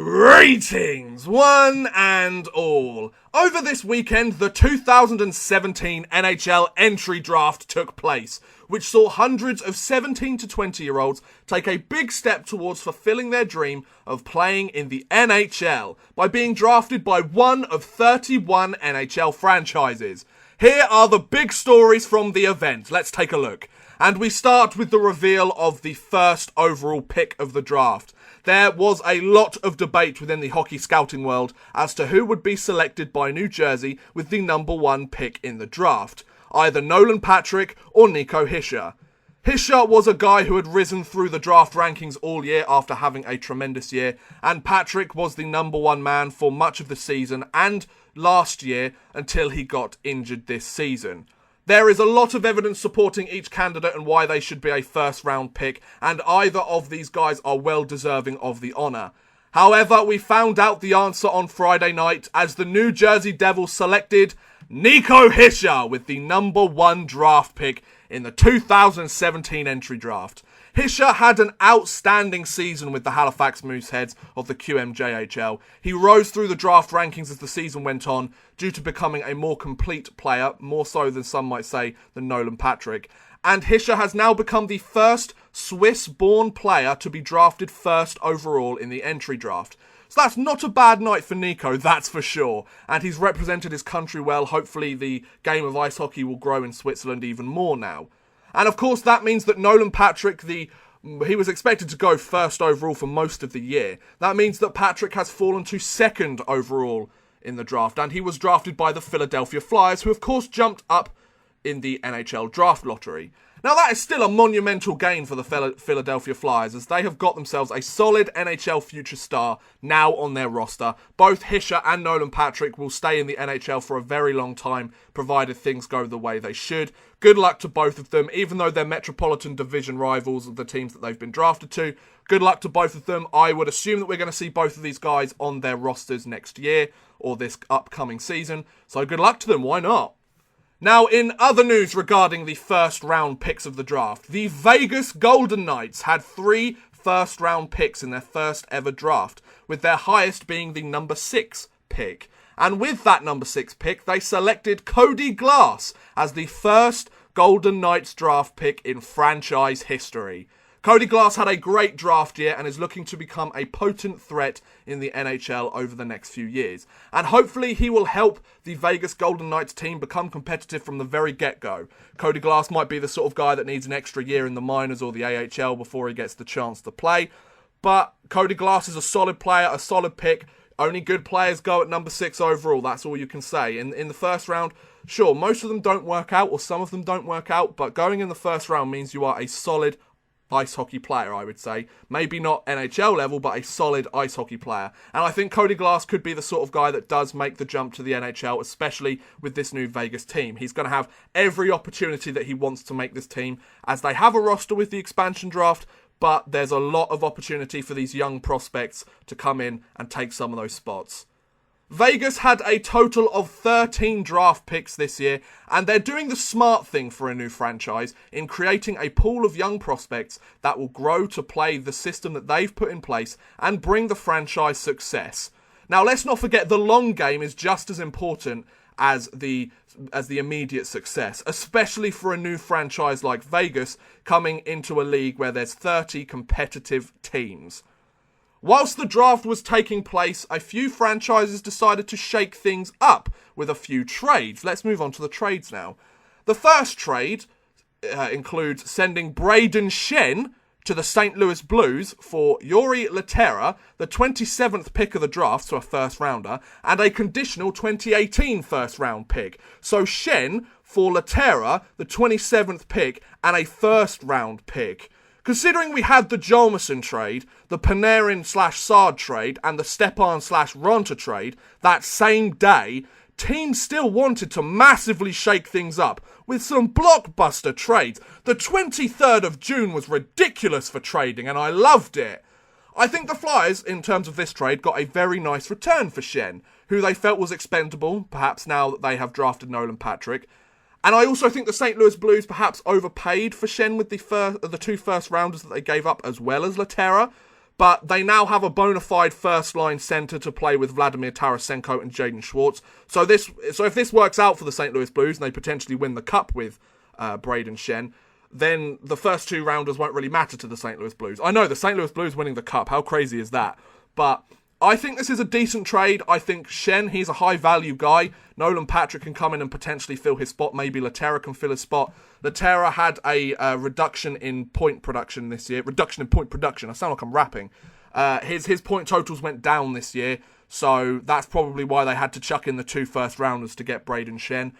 Greetings, one and all. Over this weekend, the 2017 NHL Entry Draft took place, which saw hundreds of 17 to 20-year-olds take a big step towards fulfilling their dream of playing in the NHL by being drafted by one of 31 NHL franchises. Here are the big stories from the event. Let's take a look. And we start with the reveal of the first overall pick of the draft. There was a lot of debate within the hockey scouting world as to who would be selected by New Jersey with the number one pick in the draft. Either Nolan Patrick or Nico Hischier. Hischier was a guy who had risen through the draft rankings all year after having a tremendous year, and Patrick was the number one man for much of the season and last year until he got injured this season. There is a lot of evidence supporting each candidate and why they should be a first round pick, and either of these guys are well deserving of the honour. However, we found out the answer on Friday night as the New Jersey Devils selected Nico Hischier with the number one draft pick in the 2017 entry draft. Hischier had an outstanding season with the Halifax Mooseheads of the QMJHL. He rose through the draft rankings as the season went on due to becoming a more complete player, more so than some might say than Nolan Patrick. And Hischier has now become the first Swiss-born player to be drafted first overall in the entry draft. So that's not a bad night for Nico, that's for sure. And he's represented his country well. Hopefully the game of ice hockey will grow in Switzerland even more now. And of course that means that Nolan Patrick, he was expected to go first overall for most of the year. That means that Patrick has fallen to second overall in the draft. And he was drafted by the Philadelphia Flyers, who of course jumped up in the NHL draft lottery. Now that is still a monumental gain for the Philadelphia Flyers, as they have got themselves a solid NHL future star now on their roster. Both Hischier and Nolan Patrick will stay in the NHL for a very long time, provided things go the way they should. Good luck to both of them, even though they're Metropolitan Division rivals of the teams that they've been drafted to. Good luck to both of them. I would assume that we're going to see both of these guys on their rosters next year, or this upcoming season. So good luck to them, why not? Now, in other news regarding the first round picks of the draft, the Vegas Golden Knights had 3 first round picks in their first ever draft, with their highest being the number 6 pick. And with that number 6 pick, they selected Cody Glass as the first Golden Knights draft pick in franchise history. Cody Glass had a great draft year and is looking to become a potent threat in the NHL over the next few years. And hopefully he will help the Vegas Golden Knights team become competitive from the very get-go. Cody Glass might be the sort of guy that needs an extra year in the minors or the AHL before he gets the chance to play. But Cody Glass is a solid player, a solid pick. Only good players go at number 6 overall, that's all you can say. In the first round, sure, most of them don't work out or some of them don't work out, but going in the first round means you are a solid ice hockey player, I would say. Maybe not NHL level, but a solid ice hockey player. And I think Cody Glass could be the sort of guy that does make the jump to the NHL, especially with this new Vegas team. He's going to have every opportunity that he wants to make this team, as they have a roster with the expansion draft, but there's a lot of opportunity for these young prospects to come in and take some of those spots. Vegas had a total of 13 draft picks this year, and they're doing the smart thing for a new franchise in creating a pool of young prospects that will grow to play the system that they've put in place and bring the franchise success. Now, let's not forget the long game is just as important as the immediate success, especially for a new franchise like Vegas coming into a league where there's 30 competitive teams. Whilst the draft was taking place, a few franchises decided to shake things up with a few trades. Let's move on to the trades now. The first trade includes sending Braden Shen to the St. Louis Blues for Yuri Laterra, the 27th pick of the draft, so a first rounder, and a conditional 2018 first round pick. So Shen for Laterra, the 27th pick, and a first round pick. Considering we had the Jolmerson trade, the Panarin/Saad trade, and the Stepan/Ronta trade that same day, teams still wanted to massively shake things up with some blockbuster trades. The 23rd of June was ridiculous for trading, and I loved it. I think the Flyers, in terms of this trade, got a very nice return for Shen, who they felt was expendable, perhaps now that they have drafted Nolan Patrick. And I also think the St. Louis Blues perhaps overpaid for Shen with the 2 first rounders that they gave up, as well as Laterra. But they now have a bona fide first-line centre to play with Vladimir Tarasenko and Jaden Schwartz. So if this works out for the St. Louis Blues and they potentially win the Cup with Brayden Schenn, then the first two rounders won't really matter to the St. Louis Blues. I know, the St. Louis Blues winning the Cup, how crazy is that? But I think this is a decent trade. I think Schenn, he's a high-value guy. Nolan Patrick can come in and potentially fill his spot. Maybe Laterra can fill his spot. Laterra had a reduction in point production this year. Reduction in point production. I sound like I'm rapping. His point totals went down this year, so that's probably why they had to chuck in the 2 first-rounders to get Brayden Schenn.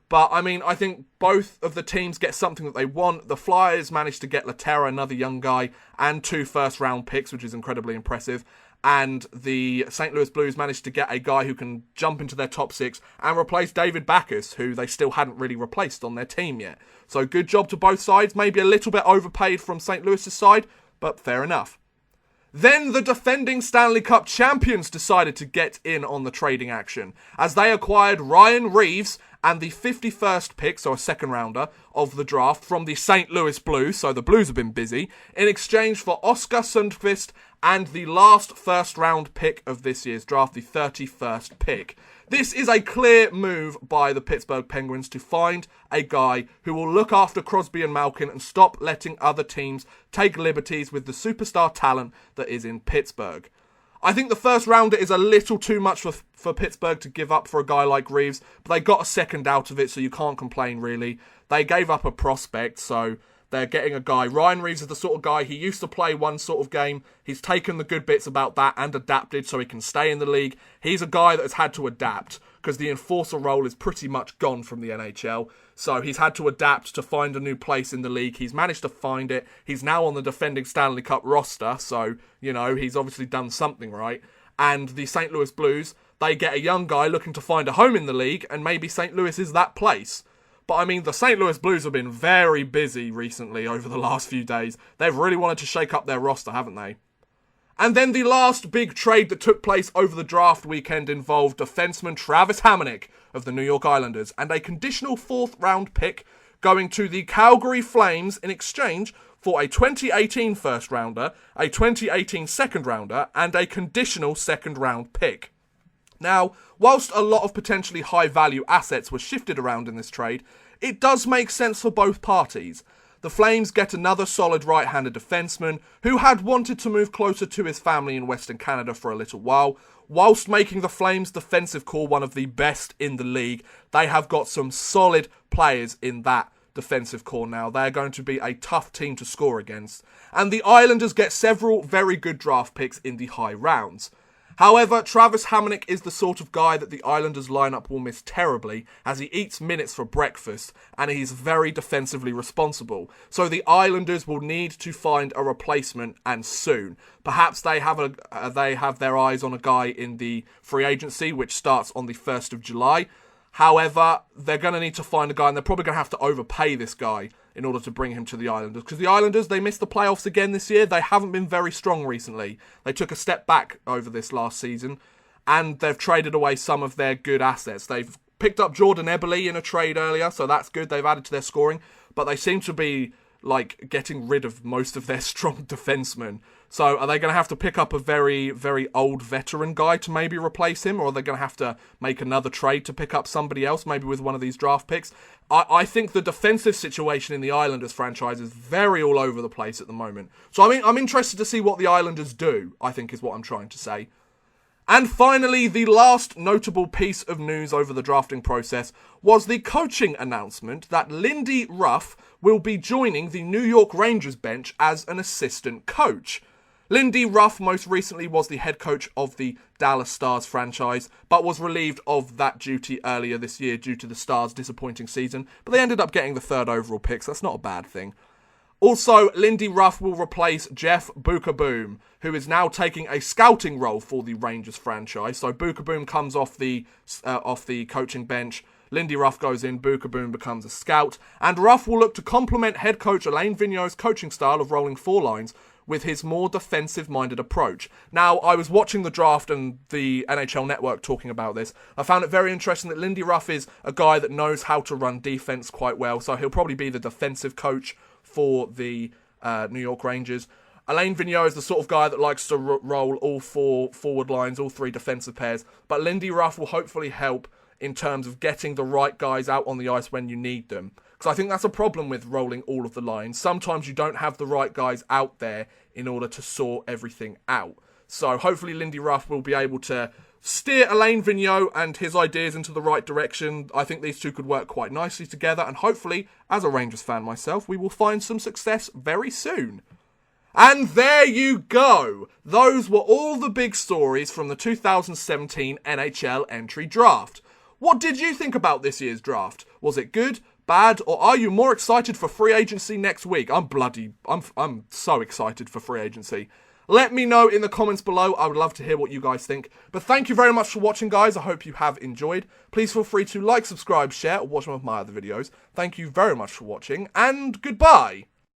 But, I mean, I think both of the teams get something that they want. The Flyers managed to get Laterra, another young guy, and 2 first-round picks, which is incredibly impressive. And the St. Louis Blues managed to get a guy who can jump into their top 6 and replace David Backes, who they still hadn't really replaced on their team yet. So good job to both sides. Maybe a little bit overpaid from St. Louis' side, but fair enough. Then the defending Stanley Cup champions decided to get in on the trading action, as they acquired Ryan Reeves and the 51st pick, so a second rounder, of the draft from the St. Louis Blues, so the Blues have been busy, in exchange for Oscar Sundqvist and the last first round pick of this year's draft, the 31st pick. This is a clear move by the Pittsburgh Penguins to find a guy who will look after Crosby and Malkin and stop letting other teams take liberties with the superstar talent that is in Pittsburgh. I think the first rounder is a little too much for Pittsburgh to give up for a guy like Reeves, but they got a second out of it, so you can't complain really. They gave up a prospect, so they're getting a guy. Ryan Reeves is the sort of guy, he used to play one sort of game. He's taken the good bits about that and adapted so he can stay in the league. He's a guy that has had to adapt because the enforcer role is pretty much gone from the NHL. So he's had to adapt to find a new place in the league. He's managed to find it. He's now on the defending Stanley Cup roster. So, you know, he's obviously done something right. And the St. Louis Blues, they get a young guy looking to find a home in the league. And maybe St. Louis is that place. But I mean, the St. Louis Blues have been very busy recently over the last few days. They've really wanted to shake up their roster, haven't they? And then the last big trade that took place over the draft weekend involved defenseman Travis Hamonic of the New York Islanders and a conditional 4th round pick going to the Calgary Flames in exchange for a 2018 first rounder, a 2018 second rounder, and a conditional second round pick. Now, whilst a lot of potentially high value assets were shifted around in this trade, it does make sense for both parties. The Flames get another solid right-handed defenseman who had wanted to move closer to his family in Western Canada for a little while, whilst making the Flames' defensive core one of the best in the league. They have got some solid players in that defensive core now. They're going to be a tough team to score against. And the Islanders get several very good draft picks in the high rounds. However, Travis Hamonic is the sort of guy that the Islanders lineup will miss terribly, as he eats minutes for breakfast and he's very defensively responsible. So the Islanders will need to find a replacement, and soon. Perhaps they have their eyes on a guy in the free agency, which starts on the 1st of July. However, they're going to need to find a guy, and they're probably going to have to overpay this guy in order to bring him to the Islanders. Because the Islanders, they missed the playoffs again this year. They haven't been very strong recently. They took a step back over this last season, and they've traded away some of their good assets. They've picked up Jordan Eberle in a trade earlier, so that's good. They've added to their scoring, but they seem to be getting rid of most of their strong defensemen. So are they going to have to pick up a very, very old veteran guy to maybe replace him? Or are they going to have to make another trade to pick up somebody else, maybe with one of these draft picks? I think the defensive situation in the Islanders franchise is very all over the place at the moment. So I'm interested to see what the Islanders do, I think is what I'm trying to say. And finally, the last notable piece of news over the drafting process was the coaching announcement that Lindy Ruff will be joining the New York Rangers bench as an assistant coach. Lindy Ruff most recently was the head coach of the Dallas Stars franchise, but was relieved of that duty earlier this year due to the Stars' disappointing season, but they ended up getting the 3rd overall pick, so that's not a bad thing. Also, Lindy Ruff will replace Jeff Bookaboom, who is now taking a scouting role for the Rangers franchise. So Bookaboom comes off the coaching bench. Lindy Ruff goes in, Bookaboom becomes a scout, and Ruff will look to complement head coach Alain Vigneault's coaching style of rolling 4 lines with his more defensive-minded approach. Now, I was watching the draft and the NHL Network talking about this. I found it very interesting that Lindy Ruff is a guy that knows how to run defense quite well, so he'll probably be the defensive coach for the New York Rangers. Alain Vigneault is the sort of guy that likes to roll all 4 forward lines, all 3 defensive pairs. But Lindy Ruff will hopefully help in terms of getting the right guys out on the ice when you need them. Because I think that's a problem with rolling all of the lines. Sometimes you don't have the right guys out there in order to sort everything out. So hopefully Lindy Ruff will be able to steer Alain Vigneault and his ideas into the right direction. I think these two could work quite nicely together. And hopefully, as a Rangers fan myself, we will find some success very soon. And there you go. Those were all the big stories from the 2017 NHL Entry Draft. What did you think about this year's draft? Was it good, bad, or are you more excited for free agency next week? I'm so excited for free agency. Let me know in the comments below. I would love to hear what you guys think. But thank you very much for watching, guys. I hope you have enjoyed. Please feel free to like, subscribe, share, or watch one of my other videos. Thank you very much for watching, and goodbye.